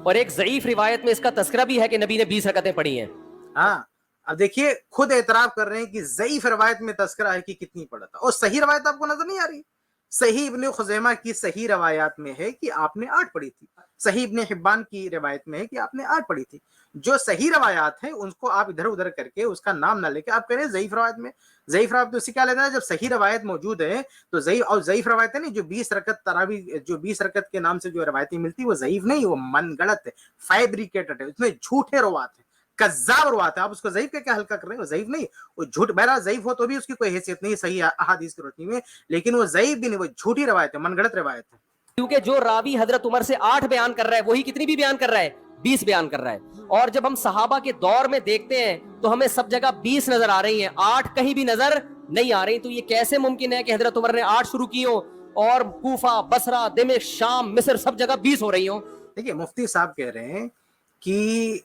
[SPEAKER 9] اور ایک ضعیف روایت میں اس کا تذکرہ بھی ہے کہ نبی نے 20 رکعتیں پڑھی ہیں.
[SPEAKER 7] ہاں اب دیکھیے خود اعتراف کر رہے ہیں کہ ضعیف روایت میں تذکرہ ہے کہ کتنی پڑھا تھا، اور صحیح روایت آپ کو نظر نہیں آ رہی. صحیح ابن خزیمہ کی صحیح روایات میں ہے کہ آپ نے 8 پڑھی تھی، صحیح ابن حبان کی روایت میں ہے کہ آپ نے 8 پڑھی تھی. جو صحیح روایات ہیں ان کو آپ ادھر ادھر کر کے اس کا نام نہ لے کے آپ کہہ رہے ہیں ضعیف روایت میں. ضعیف روایت تو اسی کیا لینا ہے، جب صحیح روایت موجود ہے تو ضعیف، اور ضعیف روایت ہے نہیں جو 20 رکعت تراویح، جو 20 رکعت کے نام سے جو روایتیں ملتی وہ ضعیف نہیں، وہ من گڑت ہے، فیبریکیٹڈ ہے، اس میں جھوٹے روات ہیں، کذاب روات ہے. آپ اس کو ضعیف کیا ہلکا کر رہے ہیں، وہ ضعیف نہیں، وہ جھوٹ. بہرحال ضعیف ہو تو بھی اس کی کوئی حیثیت نہیں صحیح احادیث کی روشنی میں، لیکن وہ ضعیف بھی نہیں، وہ جھوٹی روایت ہے، من گڑت روایت ہے.
[SPEAKER 9] کیونکہ جو راوی حضرت عمر سے 8 بیان کر رہا ہے وہی کتنی بھی بیان کر رہا ہے، 20 بیان کر رہا ہے. اور جب ہم صحابہ کے دور میں دیکھتے ہیں تو ہمیں سب جگہ 20 نظر آ رہی ہیں، 8 کہیں بھی نظر نہیں آ رہی. تو یہ کیسے ممکن ہے کہ حضرت عمر نے 8 شروع کی ہوں اور کوفہ، بصرہ، دمشق، شام، مصر سب جگہ 20 ہو رہی ہوں؟
[SPEAKER 7] دیکھیے مفتی صاحب کہہ رہے ہیں کہ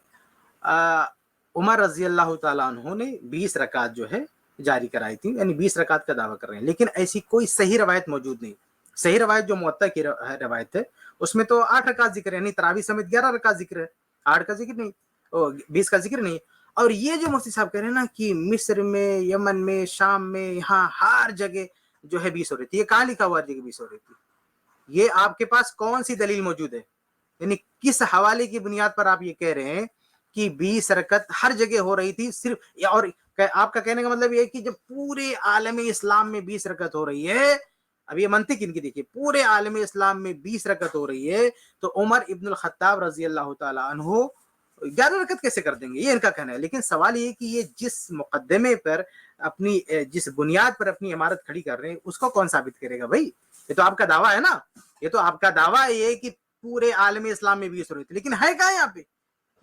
[SPEAKER 7] عمر رضی اللہ تعالیٰ عنہ نے 20 رکعت جو ہے جاری کرائی تھی، یعنی 20 رکعت کا دعویٰ کر رہے ہیں، لیکن ایسی کوئی صحیح روایت موجود نہیں. صحیح روایت جو موطا کی روایت ہے اس میں تو 8 رکعت ذکر ہے، یعنی تراویح سمیت 11 رکعت ذکر ہے، 8 کا ذکر نہیں، 20 کا ذکر نہیں. اور یہ جو مفتی صاحب کہہ رہے ہیں نا کہ مصر میں، یمن میں، شام میں، یہاں ہر جگہ جو ہے 20 ہو رہی تھی، یہ کہاں لکھا ہوا ہے کہ 20 ہو رہی تھی؟ یہ آپ کے پاس کون سی دلیل موجود ہے؟ یعنی کس حوالے کی بنیاد پر آپ یہ کہہ رہے ہیں کہ 20 رکعت ہر جگہ ہو رہی تھی صرف؟ اور آپ کا کہنے کا مطلب یہ ہے کہ جب پورے عالم اسلام میں 20 رکعت ہو رہی ہے، اب یہ منطق ان کی دیکھیے، پورے عالم اسلام میں 20 رکعت ہو رہی ہے تو عمر ابن الخطاب رضی اللہ تعالی عنہ 11 رکعت کیسے کر دیں گے، یہ ان کا کہنا ہے۔ لیکن سوال یہ کہ یہ جس مقدمے پر اپنی جس بنیاد پر اپنی عمارت کھڑی کر رہے ہیں اس کو کون ثابت کرے گا بھائی؟ یہ تو آپ کا دعویٰ ہے نا، یہ تو آپ کا دعویٰ ہے کہ پورے عالم اسلام میں 20 ہو رہی تھی، لیکن ہے کہاں یہاں پہ؟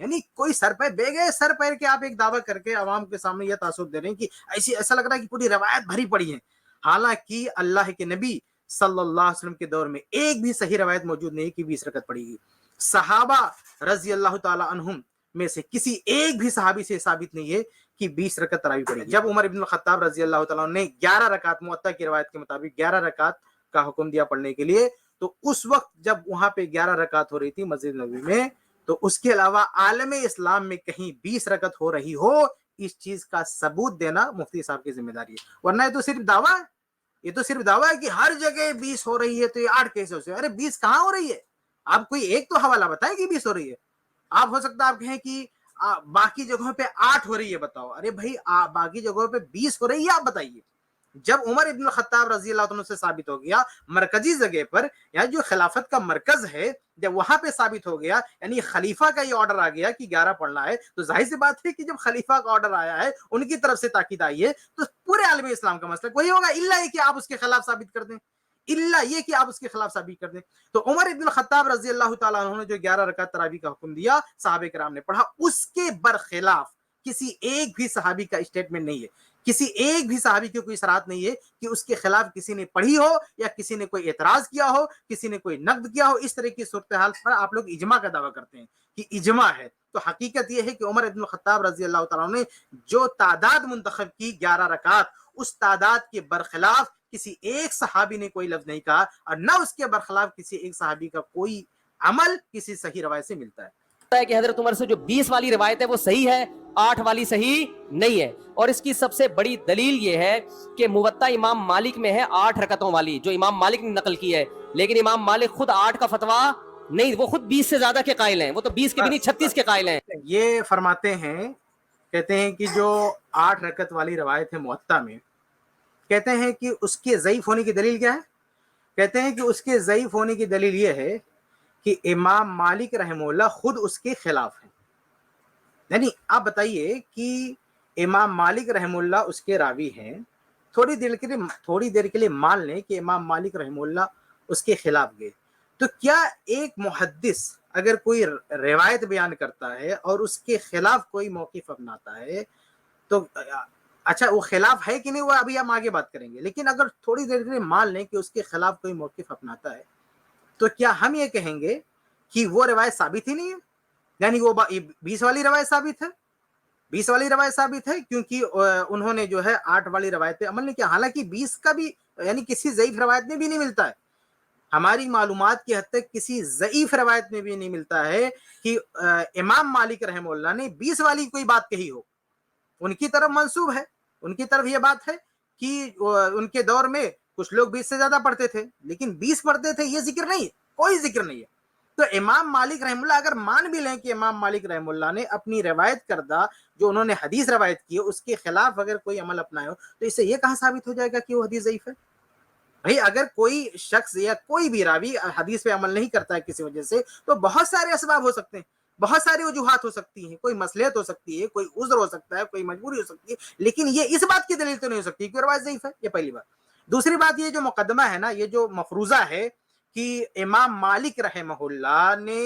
[SPEAKER 7] یعنی کوئی سر پہ بے گئے سر پیر کے آپ ایک دعویٰ کر کے عوام کے سامنے یہ تاثر دے رہے ہیں کہ ایسا لگ رہا ہے کہ پوری روایت بھری پڑی ہے، حالانکہ اللہ کے نبی صلی اللہ علیہ وسلم کے دور میں ایک بھی صحیح روایت موجود نہیں کہ 20 رکعت پڑھی گئی۔ صحابہ رضی اللہ تعالی عنہم میں سے کسی ایک بھی صحابی سے ثابت نہیں ہے کہ 20 رکعت تراویح پڑھی گئی۔ جب عمر ابن الخطاب رضی اللہ تعالیٰ عنہ نے 11 رکعت موطا کی روایت کے مطابق 11 رکعت کا حکم دیا پڑھنے کے لیے، تو اس وقت جب وہاں پہ 11 رکعت ہو رہی تھی مسجد نبوی میں، تو اس کے علاوہ عالم اسلام میں کہیں 20 رکعت ہو رہی ہو، اس چیز کا ثبوت دینا مفتی صاحب کی ذمہ داری ہے، ورنہ یہ تو صرف دعویٰ ہے، یہ تو صرف دعویٰ ہے کہ ہر جگہ 20 ہو رہی ہے تو یہ 8 کیسے ہو سکتے؟ ارے 20 کہاں ہو رہی ہے؟ آپ کوئی ایک تو حوالہ بتائیں کہ 20 ہو رہی ہے۔ آپ ہو سکتا ہے آپ کہیں کہ باقی جگہوں پہ 8 ہو رہی ہے، بتاؤ۔ ارے بھائی باقی جگہوں پہ 20 ہو رہی ہے، آپ بتائیے۔ جب عمر ابن الخطاب رضی اللہ عنہ سے ثابت ہو گیا مرکزی جگہ پر، یا جو خلافت کا مرکز ہے، جب وہاں پہ ثابت ہو گیا، یعنی خلیفہ کا یہ آرڈر آ گیا کہ 11 پڑھنا ہے، تو ظاہر سی بات ہے کہ جب خلیفہ کا آرڈر آیا ہے، ان کی طرف سے تاکید آئی ہے، تو پورے عالم اسلام کا مسئلہ وہی ہوگا، الا یہ کہ آپ اس کے خلاف ثابت کر دیں، الا یہ کہ آپ اس کے خلاف ثابت کر دیں۔ تو عمر ابن الخطاب رضی اللہ تعالیٰ عنہ نے جو 11 رکعت تراویح کا حکم دیا، صحابہ کرام نے پڑھا، اس کے برخلاف کسی ایک بھی صحابی کا اسٹیٹمنٹ نہیں ہے، کسی ایک بھی صحابی کی کوئی صراحت نہیں ہے کہ اس کے خلاف کسی نے پڑھی ہو یا کسی نے کوئی اعتراض کیا ہو، کسی نے کوئی نقد کیا ہو۔ اس طرح کی صورتحال پر آپ لوگ اجماع کا دعویٰ کرتے ہیں کہ اجماع ہے، تو حقیقت یہ ہے کہ عمر ابن الخطاب رضی اللہ تعالیٰ نے جو تعداد منتخب کی 11 رکعت، اس تعداد کے برخلاف کسی ایک صحابی نے کوئی لفظ نہیں کہا، اور نہ اس کے برخلاف کسی ایک صحابی کا کوئی عمل کسی صحیح روایت سے ملتا ہے
[SPEAKER 9] کہ حضرت عمر سے جو 20 والی روایت ہے وہ صحیح ہے، 8 والی صحیح نہیں ہے۔ اور اس کی سب سے بڑی دلیل یہ ہے کہ موطا امام مالک میں ہے 8 رکعتوں والی، جو امام مالک نے نقل کی ہے، لیکن امام مالک خود 8 کا فتویٰ نہیں، وہ خود 20 سے زیادہ کے قائل ہیں، وہ تو 20 کے بھی نہیں 36 کے قائل ہیں۔
[SPEAKER 7] یہ فرماتے ہیں، کہتے ہیں کہ جو 8 رکعت والی روایت ہے موطا میں، کہتے ہیں کہ اس کے ضعیف ہونے کی دلیل کیا ہے؟ کہتے ہیں کہ اس کے ضعیف ہونے کی دلیل یہ ہے کہ امام مالک رحمہ اللہ خود اس کے خلاف ہیں۔ یعنی آپ بتائیے کہ امام مالک رحمہ اللہ اس کے راوی ہیں، تھوڑی دیر کے لیے مان لیں کہ امام مالک رحمہ اللہ اس کے خلاف گئے، تو کیا ایک محدث اگر کوئی روایت بیان کرتا ہے اور اس کے خلاف کوئی موقف اپناتا ہے تو اچھا وہ خلاف ہے کہ نہیں، وہ ابھی ہم آگے بات کریں گے، لیکن اگر تھوڑی دیر کے لیے مان لیں کہ اس کے خلاف کوئی موقف اپناتا ہے تو کیا ہم یہ کہیں گے کہ وہ روایت ثابت ہی نہیں ہے؟ یعنی وہ 20 والی روایت ثابت ہے، 20 والی روایت ثابت ہے، کیونکہ انہوں نے جو ہے 8 والی روایت پہ عمل نہیں کیا، حالانکہ 20 کا بھی یعنی کسی ضعیف روایت میں بھی نہیں ملتا ہے، ہماری معلومات کی حد تک کسی ضعیف روایت میں بھی نہیں ملتا ہے کہ امام مالک رحمہ اللہ نے 20 والی کوئی بات کہی ہو۔ ان کی طرف منسوب ہے، ان کی طرف یہ بات ہے کہ ان کے دور میں کچھ لوگ 20 سے زیادہ پڑھتے تھے، لیکن 20 پڑھتے تھے، یہ ذکر نہیں ہے، کوئی ذکر نہیں ہے۔ تو امام مالک رحمہ اللہ اگر مان بھی لیں کہ امام مالک رحمہ اللہ نے اپنی روایت کردہ جو انہوں نے حدیث روایت کی ہے اس کے خلاف اگر کوئی عمل اپنائے ہو، تو اس سے یہ کہاں ثابت ہو جائے گا کہ وہ حدیث ضعیف ہے؟ بھئی اگر کوئی شخص یا کوئی بھی راوی حدیث پہ عمل نہیں کرتا ہے کسی وجہ سے، تو بہت سارے اسباب ہو سکتے ہیں، بہت ساری وجوہات ہو سکتی ہیں، کوئی مصلحت ہو سکتی ہے، کوئی عذر ہو سکتا ہے، کوئی مجبوری ہو سکتی ہے، لیکن یہ اس بات کی دلیل تو نہیں ہو سکتی کہ روایت ضعیف ہے۔ یہ پہلی بات۔ دوسری بات، یہ جو مقدمہ ہے نا، یہ جو مفروضہ ہے کہ امام مالک رحمہ اللہ نے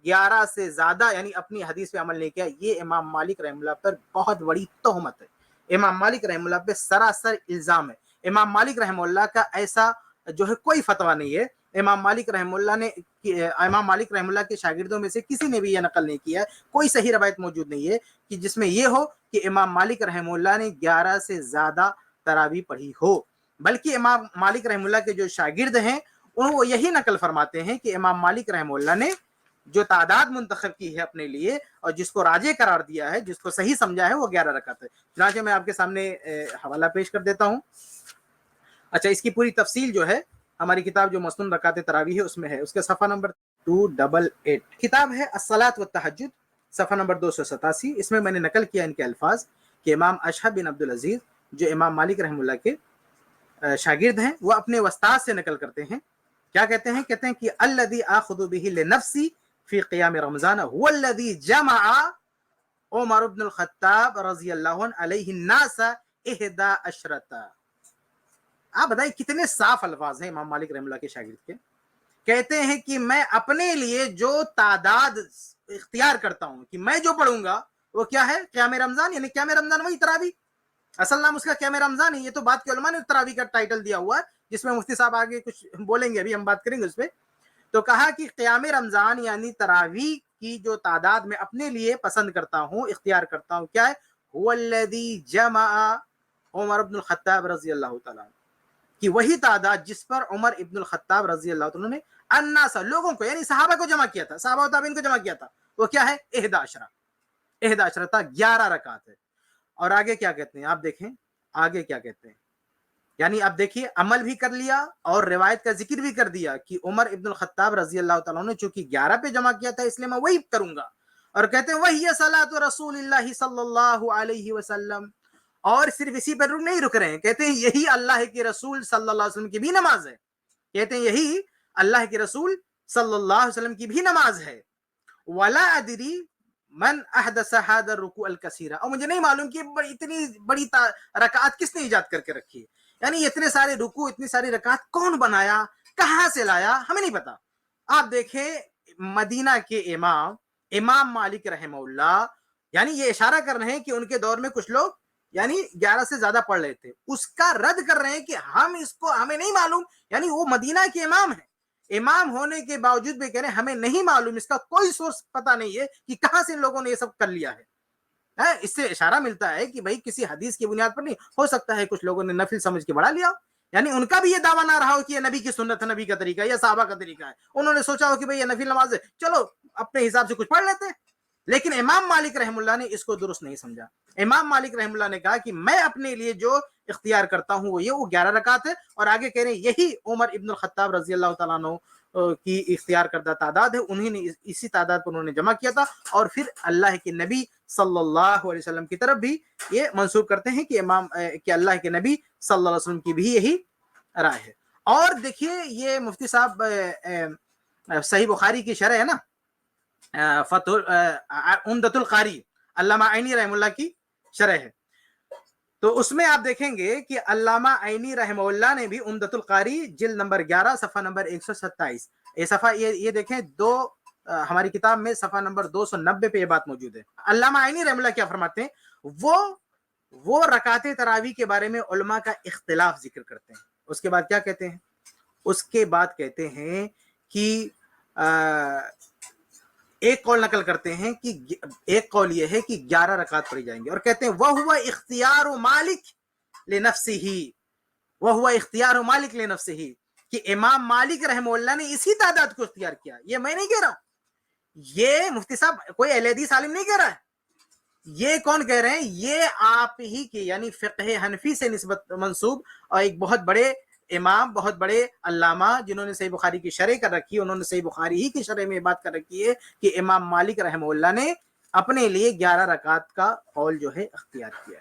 [SPEAKER 7] 11 سے زیادہ یعنی اپنی حدیث پہ عمل نہیں کیا، یہ امام مالک رحمہ اللہ پر بہت بڑی تہمت ہے، امام مالک رحمہ اللہ پہ سراسر الزام ہے۔ امام مالک رحمہ اللہ کا ایسا جو ہے کوئی فتویٰ نہیں ہے، امام مالک رحمہ اللہ کے شاگردوں میں سے کسی نے بھی یہ نقل نہیں کیا، کوئی صحیح روایت موجود نہیں ہے کہ جس میں یہ ہو کہ امام مالک رحمہ اللہ نے 11 سے زیادہ تراویح پڑھی ہو، بلکہ امام مالک رحمہ اللہ کے جو شاگرد ہیں وہ یہی نقل فرماتے ہیں کہ امام مالک رحمہ اللہ نے جو تعداد منتخب کی ہے اپنے لیے اور جس کو راجح قرار دیا ہے، جس کو صحیح سمجھا ہے، وہ 11 رکعت ہے۔ چنانچہ میں آپ کے سامنے حوالہ پیش کر دیتا ہوں۔ اچھا، اس کی پوری تفصیل جو ہے ہماری کتاب جو مسنون رکعت تراویح ہے اس میں ہے، اس کے صفحہ نمبر 288 کتاب ہے الصلاۃ والتہجد، صفحہ نمبر 287۔ اس میں نے نقل کیا ان کے الفاظ کہ امام اشہب بن عبد العزیز جو امام مالک رحمہ اللہ کے شاگرد ہیں وہ اپنے استاد سے نقل کرتے ہیں. کیا کہتے ہیں کہ الذی آخذ به لنفسی فی قیام رمضان هو الذی جمع عمر بن الخطاب رضی اللہ عنہ علیہ الناس 11. آپ بتائیں کتنے صاف الفاظ ہیں امام مالک رحمہ اللہ کے شاگرد کے. کہتے ہیں کہ میں اپنے لیے جو تعداد اختیار کرتا ہوں کہ میں جو پڑھوں گا وہ کیا ہے؟ قیام رمضان. یعنی قیام رمضان وہی تراویح، اصل نام اس کا قیام رمضان ہے. یہ تو بعد کے علماء نے تراویح کا ٹائٹل دیا ہوا ہے، جس میں مفتی صاحب آگے کچھ بولیں گے، ابھی ہم بات کریں گے اس پہ. تو کہا کہ قیام رمضان یعنی تراویح کی جو تعداد میں اپنے لیے پسند کرتا ہوں، اختیار کرتا ہوں، کیا ہے؟ هو الذی جمع عمر بن الخطاب رضی اللہ تعالیٰ عنہ، کہ وہی تعداد جس پر عمر ابن الخطاب رضی اللہ تعالیٰ نے الناس لوگوں کو یعنی صحابہ کو جمع کیا تھا، صحابہ و تابعین کو جمع کیا تھا، وہ کیا ہے؟ 11 تھا، 11 رکعت ہے. اور آگے کیا کہتے ہیں آپ دیکھیں، آگے کیا کہتے ہیں. یعنی اب دیکھیے عمل بھی کر لیا اور روایت کا ذکر بھی کر دیا کہ عمر ابن الخطاب رضی اللہ تعالیٰ نے چونکہ 11 پہ جمع کیا تھا اس لیے میں وہی کروں گا. اور کہتے ہیں وہی صلاۃ رسول اللہ صلی اللہ علیہ وسلم. اور صرف اسی پر نہیں رک رہے ہیں، کہتے ہیں یہی اللہ کے رسول صلی اللہ علیہ وسلم کی بھی نماز ہے. کہتے ہیں یہی اللہ کے رسول صلی اللہ علیہ وسلم کی بھی نماز ہے. ولا ادری من احدث هذا الركوع الكثير، اور مجھے نہیں معلوم کہ اتنی بڑی رکعات کس نے ایجاد کر کے رکھی ہے. یعنی اتنے سارے رکوع، اتنی ساری رکعات کون بنایا، کہاں سے لایا، ہمیں نہیں پتا. آپ دیکھیں مدینہ کے امام مالک رحمہ اللہ، یعنی یہ اشارہ کر رہے ہیں کہ ان کے دور میں کچھ لوگ یعنی 11 سے زیادہ پڑھ رہے تھے، اس کا رد کر رہے ہیں کہ ہمیں نہیں معلوم. یعنی وہ مدینہ کے امام ہیں، امام ہونے کے باوجود بھی کہہ رہے ہیں ہمیں نہیں معلوم، اس کا کوئی سورس پتہ نہیں ہے کہ کہاں سے ان لوگوں نے یہ سب کر لیا ہے. اس سے اشارہ ملتا ہے کہ بھائی کسی حدیث کی بنیاد پر نہیں ہو سکتا ہے کچھ لوگوں نے نفل سمجھ کے بڑھا لیا. یعنی ان کا بھی یہ دعویٰ نہ رہا ہو کہ یہ نبی کی سنت ہے، نبی کا طریقہ ہے یا صحابہ کا طریقہ ہے. انہوں نے سوچا ہو کہ بھئی یہ نفل نماز ہے، چلو اپنے حساب سے کچھ پڑھ لیتے ہیں. لیکن امام مالک رحم اللہ نے اس کو درست نہیں سمجھا. امام مالک رحم اللہ نے کہا کہ میں اپنے لیے جو اختیار کرتا ہوں وہ 11 رکعت ہے. اور آگے کہہ رہے ہیں یہی عمر ابن الخطاب رضی اللہ تعالیٰ عنہ کی اختیار کردہ تعداد ہے، انہیں نے اسی تعداد پر انہوں نے جمع کیا تھا. اور پھر اللہ کے نبی صلی اللہ علیہ وسلم کی طرف بھی یہ منسوب کرتے ہیں کہ اللہ کے نبی صلی اللہ علیہ وسلم کی بھی یہی رائے ہے. اور دیکھیے یہ مفتی صاحب صحیح بخاری کی شرح ہے نا، عمدۃ القاری، علامہ عینی رحمہ اللہ کی شرح ہے. تو اس میں آپ دیکھیں گے کہ علامہ عینی رحمہ اللہ نے بھی عمدۃ القاری جلد نمبر 11 صفحہ نمبر 127، یہ صفحہ یہ دیکھیں ہماری کتاب میں صفحہ نمبر 290 پہ یہ بات موجود ہے. علامہ عینی رحمہ اللہ کیا فرماتے ہیں، وہ رکعت تراویح کے بارے میں علماء کا اختلاف ذکر کرتے ہیں. اس کے بعد کیا کہتے ہیں، اس کے بعد کہتے ہیں کہ ایک قول نقل کرتے ہیں کہ ایک قول یہ ہے کہ 11 رکعت پڑھی جائیں گے. اور کہتے ہیں وَهُوَ اِخْتِيَارُ مَالِكِ لِنَفْسِهِ، وَهُوَ اِخْتِيَارُ مَالِكِ لِنَفْسِهِ، کہ امام مالک رحمہ اللہ نے اسی تعداد کو اختیار کیا. یہ میں نہیں کہہ رہا، یہ مفتی صاحب کوئی اہل حدیث عالم نہیں کہہ رہا ہے. یہ کون کہہ رہے ہیں، یہ آپ ہی کی یعنی فقہ حنفی سے نسبت منسوب اور ایک بہت بڑے امام، بہت بڑے علامہ جنہوں نے صحیح بخاری کی شرح کر رکھی ہے، انہوں نے صحیح بخاری ہی کی شرح میں یہ بات کر رکھی ہے کہ امام مالک رحمہ اللہ نے اپنے لیے 11 رکعت کا قول جو ہے اختیار کیا.